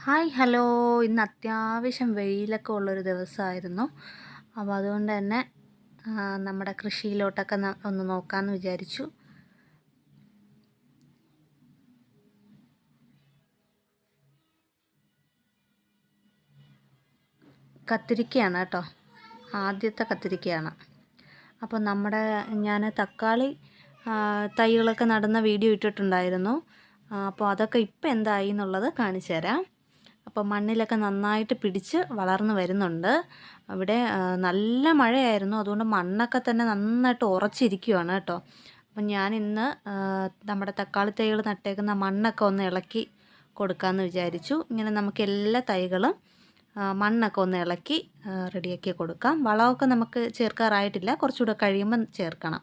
Hi hello. ഇന്ന് അത്യാവശ്യം വെയിലൊക്കെ ഉള്ളൊരു ദിവസമായിരുന്നു. അപ്പോൾ അതുകൊണ്ട് തന്നെ നമ്മുടെ കൃഷിയിലോട്ടൊക്കെ ഒന്ന് നോക്കാമെന്ന് വിചാരിച്ചു. കത്തിരിക്കയാണ് കേട്ടോ, ആദ്യത്തെ കത്തിരിക്കയാണ്. അപ്പോൾ ഞാൻ തക്കാളി തൈകളൊക്കെ നടുന്ന വീഡിയോ ഇട്ടിട്ടുണ്ടായിരുന്നു. അപ്പോൾ അതൊക്കെ ഇപ്പം എന്തായി എന്നുള്ളത് കാണിച്ചു തരാം. അപ്പോൾ മണ്ണിലൊക്കെ നന്നായിട്ട് പിടിച്ച് വളർന്നു വരുന്നുണ്ട്. അവിടെ നല്ല മഴയായിരുന്നു, അതുകൊണ്ട് മണ്ണൊക്കെ തന്നെ നന്നായിട്ട് ഉറച്ചിരിക്കുകയാണ് കേട്ടോ. അപ്പം ഞാനിന്ന് നമ്മുടെ തക്കാളി തൈകൾ നട്ടേക്കുന്ന മണ്ണൊക്കെ ഒന്ന് ഇളക്കി കൊടുക്കാമെന്ന് വിചാരിച്ചു. ഇങ്ങനെ നമുക്ക് എല്ലാ തൈകളും മണ്ണൊക്കെ ഒന്ന് ഇളക്കി റെഡിയാക്കി കൊടുക്കാം. വളമൊക്കെ നമുക്ക് ചേർക്കാറായിട്ടില്ല, കുറച്ചുകൂടെ കഴിയുമ്പം ചേർക്കണം.